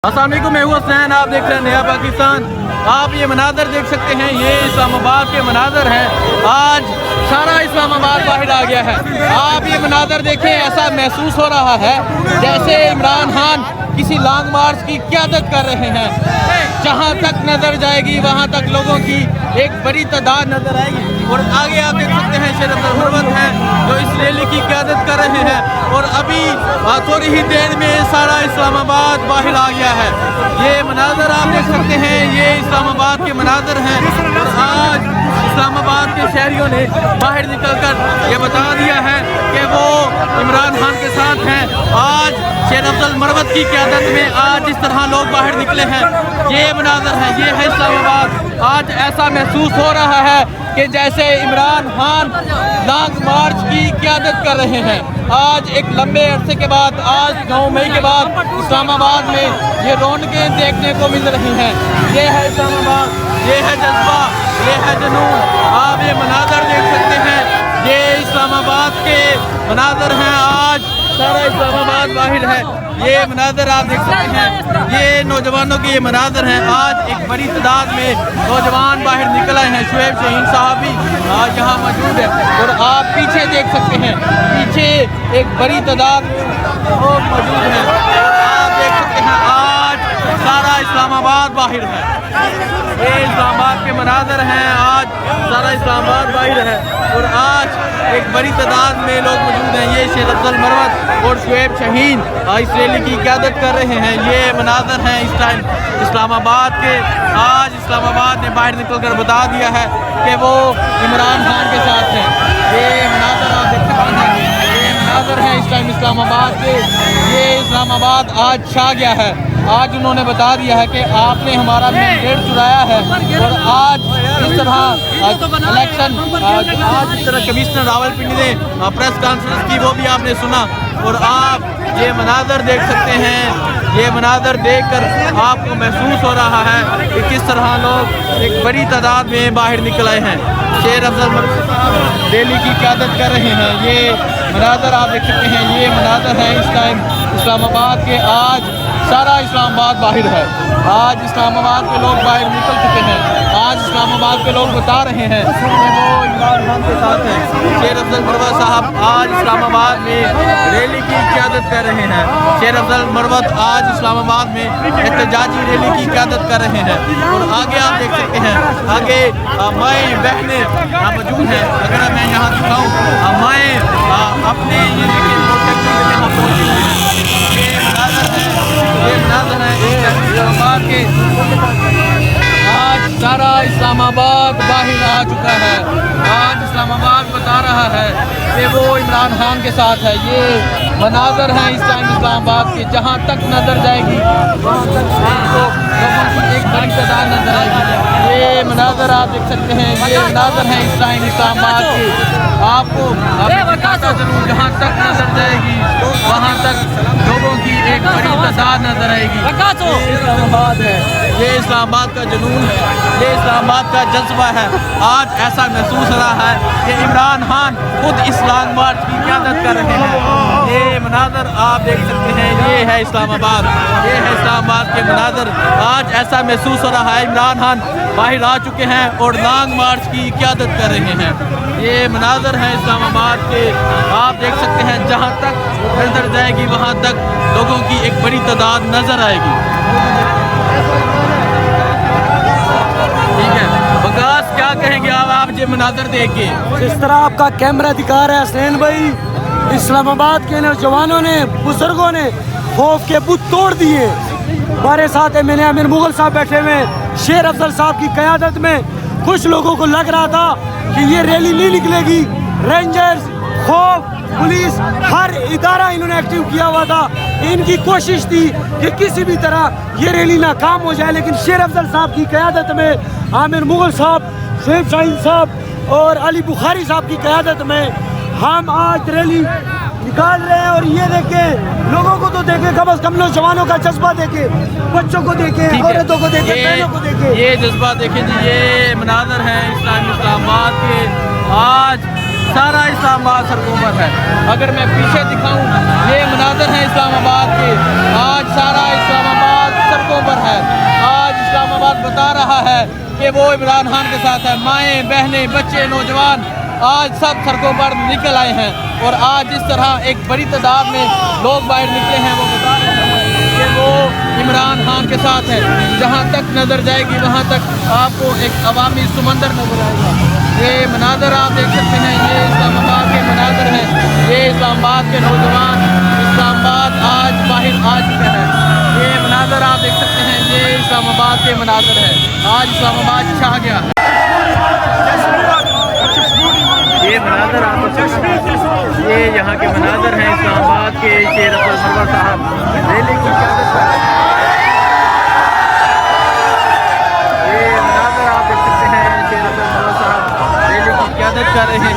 अस्सलाम वालेकुम, मैं हूं हसनैन। आप देख रहे हैं नया पाकिस्तान। आप ये मनाजर देख सकते हैं, ये इस्लामाबाद के मनाजर हैं। आज सारा इस्लामाबाद बाहर आ गया है। आप ये मनाजर देखें, ऐसा महसूस हो रहा है जैसे इमरान खान किसी लॉन्ग मार्च की क़यादत कर रहे हैं। जहां तक नजर जाएगी वहां तक लोगों की एक बड़ी तादाद नजर आएगी। और आगे आप देख सकते हैं शेर अब्दुल मरवत हैं जो इस रैली की क़यादत कर रहे हैं। और अभी थोड़ी ही देर में सारा इस्लामाबाद बाहर आ गया है। ये मनाजर आप देख सकते हैं, ये इस्लामाबाद के मनाजर हैं। और आज इस्लामाबाद के शहरियों ने बाहर निकलकर ये बता दिया है कि वो इमरान खान के साथ हैं। आज शेर अब्दुल मरवत की क़यादत में आज इस तरह लोग बाहर निकले हैं। ये मनाजर है, ये है इस्लामाबाद। आज ऐसा महसूस हो रहा है कि जैसे इमरान खान लॉन्ग मार्च की क़यादत कर रहे हैं। आज एक लंबे अरसे के बाद, आज 9 मई के बाद इस्लामाबाद में ये रौनकें देखने को मिल रही हैं। ये है इस्लामाबाद, ये है जज्बा, ये है जुनून। आप ये मनाजर देख सकते हैं, ये इस्लामाबाद के मनाजर हैं। आज सारा इस्लामाबाद बाहर है। ये मनाजर आप देख सकते हैं, ये नौजवानों के ये मनाजर हैं। आज एक बड़ी तादाद में नौजवान बाहर निकल आए हैं। शुएब शाहीन साहब भी आज यहाँ मौजूद है। और आप पीछे देख सकते हैं, पीछे एक बड़ी तादाद में लोग मौजूद हैं। आप देख सकते हैं, आज सारा इस्लामाबाद बाहर है। ये इस्लामाबाद के मनाजर हैं। आज सारा इस्लामाबाद बाहर है और आज एक बड़ी तादाद में लोग मौजूद हैं। ये शेर अब्दुल मरवत और शुएब शाहीन इस रैली की क़यादत कर रहे हैं। ये मनाजर हैं इस टाइम इस्लामाबाद के। आज इस्लामाबाद ने बाहर निकलकर बता दिया है कि वो इमरान खान के साथ हैं। ये मनाजर आप देख सकते हैं, ये मनाजर हैं इस टाइम इस्लामाबाद के। ये इस्लामाबाद आज छा गया है। आज उन्होंने बता दिया है कि आपने हमारा मैंडेट चुराया है। और आज इस तरह इलेक्शन, आज इस तरह कमिश्नर रावलपिंडी ने प्रेस कॉन्फ्रेंस की, वो भी आपने सुना। और आप ये मनाजर देख सकते हैं, ये मनाजर देखकर आपको महसूस हो रहा है कि किस तरह लोग एक बड़ी तादाद में बाहर निकल आए हैं। शेर अब्दुल मरवत साहब रैली की क़यादत कर रहे हैं। ये मनाजर आप देख सकते हैं, ये मनाजर हैं इस टाइम इस्लामाबाद के। आज सारा इस्लामाबाद बाहर है। आज इस्लामाबाद के लोग बाहर निकल चुके हैं। आज इस्लामाबाद के लोग बता रहे हैं कि वो इमरान खान के साथ हैं। शेर अब्दुल मरवत साहब आज इस्लामाबाद में रैली की क़यादत कर रहे हैं। शेर अब्दुल मरवत आज इस्लामाबाद में एहतजाजी रैली की क़यादत कर रहे हैं। और आगे आप देख सकते हैं, आगे माएँ बहनें मौजूद हैं। अगर मैं यहाँ दिखाऊँ, माएँ अपने ये मनाजर है इस्लामाबाद के। आज सारा इस्लामाबाद बाहर आ चुका है। आज इस्लामाबाद बता रहा है कि वो इमरान खान के साथ है। ये मनाजर हैं इस टाइम इस्लामाबाद के। जहाँ तक नजर जाएगी वहाँ तक आपको लोगों की एक बड़ी तादाद नजर आएगी। ये मनाजर आप देख सकते हैं, ये मनाजर हैं इस टाइम इस्लामाबाद के। आपको बताता जरूर, जहाँ तक नजर जाएगी वहाँ तक लोगों की एक बड़ी तादाद नजर आएगी। ये इस्लामाबाद है, ये इस्लामाबाद का जुनून है, ये इस्लामाबाद का जज्बा है। आज ऐसा महसूस हो रहा है कि इमरान खान खुद इस लॉन्ग मार्च की क़यादत कर रहे हैं। ये मनाजर आप देख सकते हैं, ये है इस्लामाबाद, ये है इस्लामाबाद के मनाजर। आज ऐसा महसूस हो रहा है इमरान खान बाहर आ चुके हैं और लॉन्ग मार्च की क़यादत कर रहे हैं। ये मनाजर है इस्लामाबाद के। आप देख सकते हैं, जहाँ तक नजर जाएगी वहाँ तक लोगों की एक बड़ी तादाद नजर आएगी। ठीक है, बकास क्या कहेंगे आप ये मनाजर देख के? जिस तरह आपका कैमरा दिखा रहा है हसनैन भाई, इस्लामाबाद के नौजवानों ने, बुजुर्गों ने खौफ के बुत तोड़ दिए। हमारे साथ है मैंने आमिर मुगल साहब बैठे हुए। शेर अफजल साहब की क़यादत में कुछ लोगों को लग रहा था कि ये रैली नहीं निकलेगी। रेंजर्स, खौफ, पुलिस, हर इदारा इन्होंने एक्टिव किया हुआ था। इनकी कोशिश थी कि किसी भी तरह ये रैली नाकाम हो जाए। लेकिन शेर अफजल साहब की क़यादत में, आमिर मुगल साहब, शुएब शाहीन साहब और अली बुखारी साहब की क़यादत में हम आज रैली निकाल रहे हैं। और ये देखें, लोगों को तो देखें, कम अज़ कम नौजवानों का जज्बा देखें, बच्चों को देखें, औरतों को देखें, बहनों को देखें। ये जज्बा देखें जी, ये मनाजर हैं इस्लामाबाद के। आज सारा इस्लामाबाद सरगोबर है। अगर मैं पीछे दिखाऊं, ये मनाजर हैं इस्लामाबाद के। आज सारा इस्लामाबाद कि वो इमरान खान के साथ है। माएँ, बहनें, बच्चे, नौजवान आज सब सड़कों पर निकल आए हैं और आज जिस तरह एक बड़ी तादाद में लोग बाहर निकले हैं वो बता रहे हैं कि वो इमरान खान के साथ है। जहाँ तक नज़र जाएगी वहाँ तक आपको एक अवामी समंदर नजर आएगा। ये मनाजर आप देख सकते हैं, ये इस्लामाबाद के मनाजर हैं। ये इस्लामाबाद के नौजवान इस्लामाबाद आज बाहर आ चुके हैं। ये मनाजर आप देख सकते हैं, ये इस्लामाबाद के मनाजर है। आज इस्लामाबाद छा गया। ये मनाजर आप ये यहाँ के मनाजर हैं इस्लामाबाद के। शेर अफजल मरवा साहब रैली की क़यादत कर रहे हैं। ये मनाजर आप देख सकते हैं, शेर अफजल मरवा साहब रैली की क़यादत कर रहे हैं।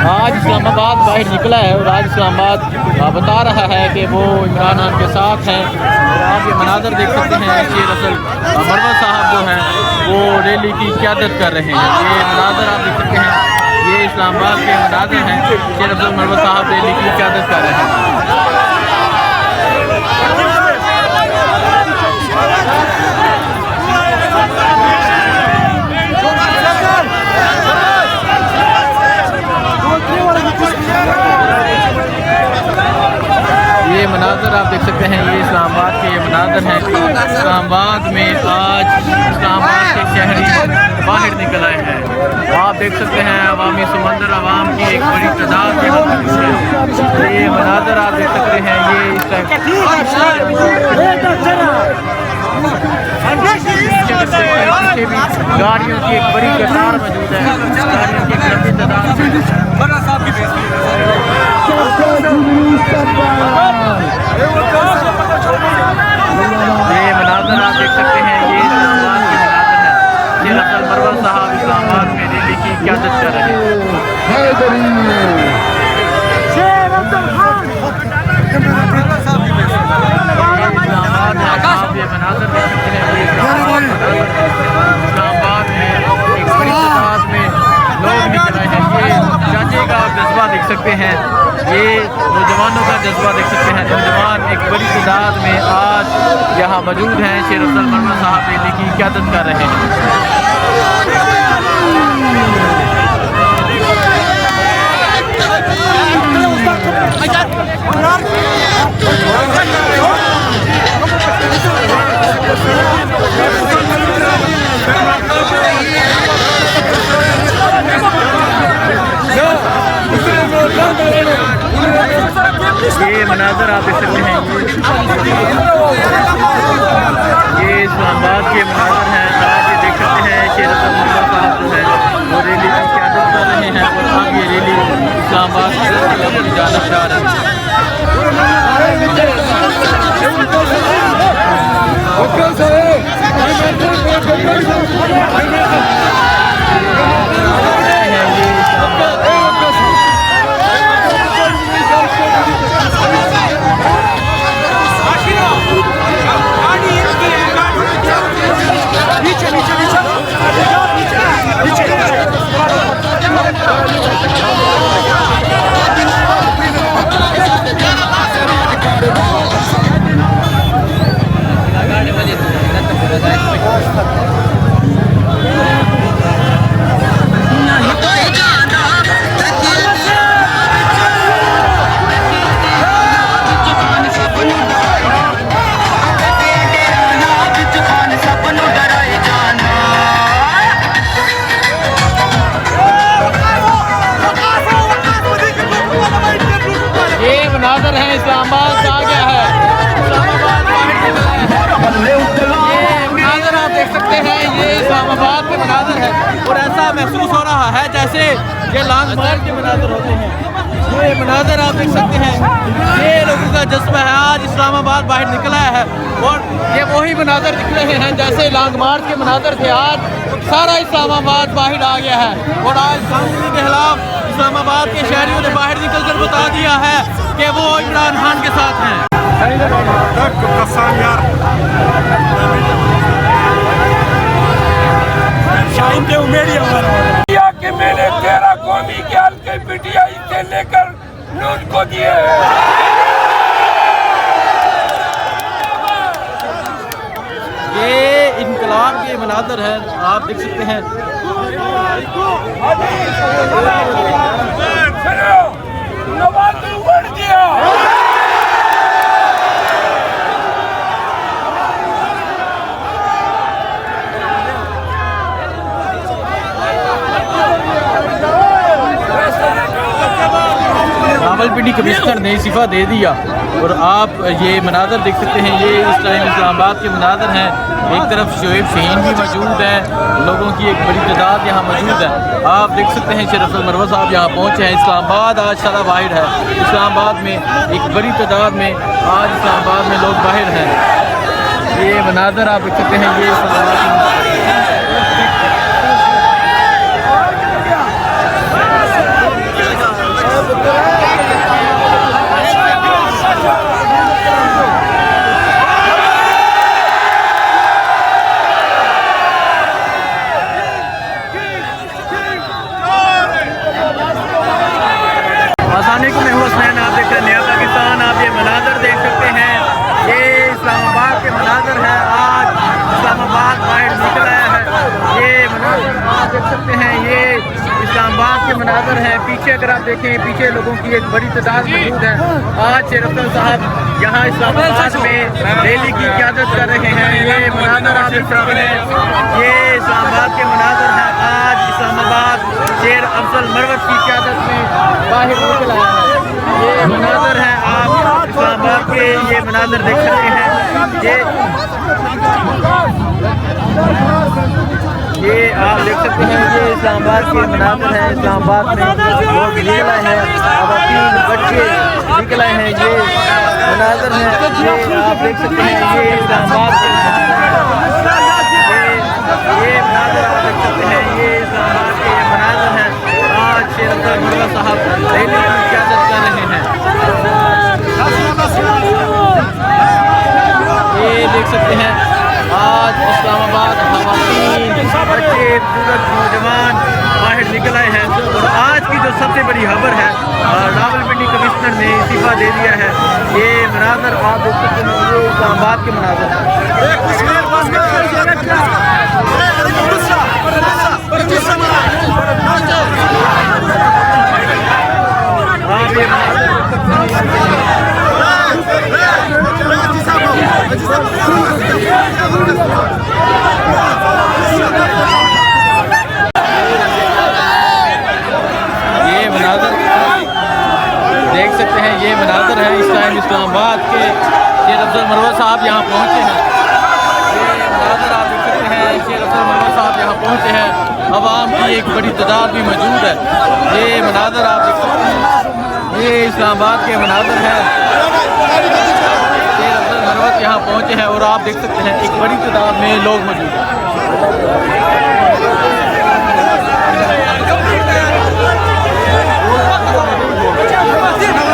आज इस्लामाबाद बाहर निकला है और आज इस्लामाबाद बता रहा है कि वो इमरान खान के साथ हैं। और आप ये मनाजर देख सकते हैं, शेर अफजल मरवा साहब जो हैं वो रैली की क़यादत कर रहे हैं। ये मनाजर आप देख सकते हैं, ये इस्लामाबाद के मनाजर हैं। शेर अफजल मरवा साहब रैली की क़यादत कर रहे हैं। ये मनाजर आप देख सकते हैं, ये इस्लामाबाद के ये मनाजर हैं। इस्लामाबाद में आज इस्लामाबाद के शहरी बाहर निकल आए हैं। आप देख सकते हैं अवामी समंदर, अवाम की एक बड़ी तादाद है। ये मनाजर आप देख सकते हैं, ये इस टाइम गाड़ियों की एक बड़ी कतार मौजूद है। गाड़ियों की एक लंबी तादाद ये मनाजर आप देख सकते हैं, ये इस्लामाबाद के मनाजर हैं। शेर अफजल मरवा साहब इस्लामाबाद में रैली की क़यादत कर रहे हैं। आप ये मनाजर देख सकते हैं, ये इस्लामाबाद में एक बड़ी तादाद में लोग निकल आए हैं। ये चाचे का आप जज्बा देख सकते हैं, ये नौजवानों का जज्बा देख सकते हैं। नौजवान एक बड़ी तादाद में आज यहाँ मौजूद हैं। शेर अफजल मरवा साहब रैली की क़यादत कर रहे हैं। ये मनाजर आप देख सकते हैं, ये इस्लामाबाद के मनाजर हैं। आज ये देख सकते हैं, शेर अफजल मरवा साहब जो है वो रैली की क़यादत कर रहे हैं और अब ये रैली इस्लामाबाद की जानब जा रही है। मनाजर है, इस्लामाबाद आ गया है। इस्लामाबाद ये मनाजर आप देख सकते हैं, ये इस्लामाबाद के मनाजर है और ऐसा महसूस हो रहा है जैसे ये लॉन्ग मार्च के मनाजर होते हैं। ये मनाजर आप देख सकते हैं, ये लोगों का जज्बा है। आज इस्लामाबाद बाहर निकला है और ये वही मनाजर दिख रहे हैं जैसे लॉन्ग मार्च के मनाजर थे। आज सारा इस्लामाबाद बाहर आ गया है और आज गांधी के खिलाफ इस्लामाबाद के शहरियों ने बाहर निकल कर मंजर बता दिया है कि वो इमरान खान के साथ हैं। कि मैंने 13 कौमी के हल्के पीटीआई से लेकर नून को दिए। ये इनकलाब के मनाज़र है, आप देख सकते हैं। नवाज़ उड़ गया। रावलपिंडी कमिश्नर ने इस्तीफ़ा दे दिया और आप ये मनाज़र देख सकते हैं। ये इस टाइम इस्लामाबाद के मनाज़र हैं। एक तरफ शोएब शाहीन भी मौजूद है, लोगों की एक बड़ी तादाद यहाँ मौजूद है। आप देख सकते हैं शरफ मरवा साहब यहाँ पहुँचे हैं। इस्लामाबाद आज सारा बाहर है। इस्लामाबाद में एक बड़ी तादाद में आज इस्लामाबाद में लोग बाहर हैं। ये मनाज़र आप देख सकते हैं। ये मैं हूँ हुसैन, आप देख रहे हैं नया पाकिस्तान। आप ये मनाज़र देख सकते हैं। ये इस्लामाबाद के मनाज़र है। आज इस्लामाबाद बाहर निकला है। ये मनाज़र आप देख सकते हैं। ये इस्लामाबाद के मनाज़र हैं। पीछे अगर आप देखें, पीछे लोगों की एक बड़ी तादाद मौजूद है। आज शेर साहब यहाँ इस्लामाबाद में रैली की क़यादत कर रहे हैं। ये मनाज़र आप देख सकते हैं। ये इस्लामाबाद के मनाज़र हैं। आज इस्लामाबाद शेर अफजल मरवत की क़यादत में बाहर निकल आया है। ये मनाज़र है। आप इस्लामाबाद के ये मनाज़र देख सकते हैं। ये आप देख सकते हैं। ये इस्लामाबाद के मनाज़र हैं। इस्लामाबाद में लोग निकल आए हैं, ख़वातीन बच्चे निकल आए हैं। ये मनाज़र हैं। ये आप देख सकते हैं। ये इस्लामाबाद के ये मनाज़र आप देख सकते हैं। ये इस्लामाबाद के मनाज़र हैं। आज शेर अफजल मरवा साहब रैली की क़यादत कर रहे हैं। ये देख सकते हैं। आज इस्लामाबाद ख़वातीन बच्चे बुजुर्ग नौजवान बाहर निकल आए हैं। और आज की जो सबसे बड़ी खबर है, रावलपिंडी कमिश्नर ने इस्तीफ़ा दे दिया है। ये मनाज़र आप देख सकते हैं। ये इस्लामाबाद के मनाज़र हैं। आप ये मनाज़र देख सकते हैं। ये मनाज़र है इस टाइम इस्लामाबाद के। शेर अफजल मरवा साहब यहाँ पहुँचे हैं। ये मनाज़र आप देख सकते हैं। शेर अफजल मरवा साहब यहाँ पहुँचे हैं। अवाम की एक बड़ी तादाद भी मौजूद है। ये मनाज़र आप देख सकते हैं। ये इस्लामाबाद के मनाज़र हैं। शेर अफजल मरवत यहाँ पहुँचे हैं और आप देख सकते हैं एक बड़ी तादाद में लोग मौजूद हैं।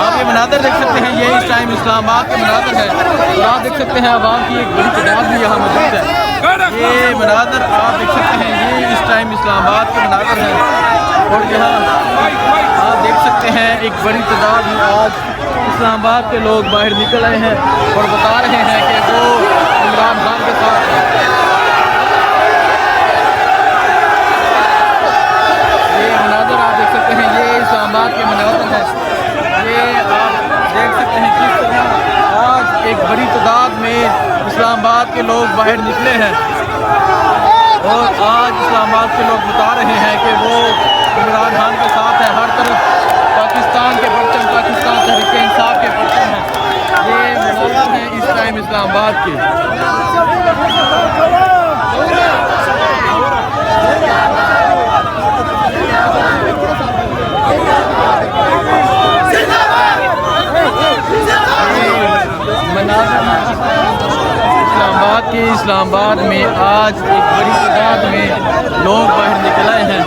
आप ये मनाज़र देख सकते हैं। ये इस टाइम इस्लामाबाद के मनाज़र है और आप देख सकते हैं अवाम की एक बड़ी तादाद भी यहाँ मौजूद है। ये मनाज़र आप देख सकते हैं। ये इस टाइम इस्लामाबाद के मनाज़र हैं और यहाँ आप देख सकते हैं एक बड़ी तादाद में आज इस्लामाबाद के लोग बाहर निकल आए हैं और बता रहे हैं कि वो इमरान खान के साथ हैं। ये मनाज़र आप देख सकते हैं। ये इस्लामाबाद के मनाज़र हैं। ये आप देख सकते हैं किस तरह आज एक बड़ी तादाद में इस्लामाबाद के लोग बाहर निकले हैं और आज इस्लामाबाद के लोग बता रहे हैं कि वो इमरान खान के साथ है। हर तरफ पाकिस्तान के परचम, पाकिस्तान तहरीक इंसाफ के परचम हैं। ये मनाज़र हैं इस टाइम इस्लामाबाद के। इस्लामाबाद में आज एक बड़ी तादाद में लोग बाहर निकल आए हैं।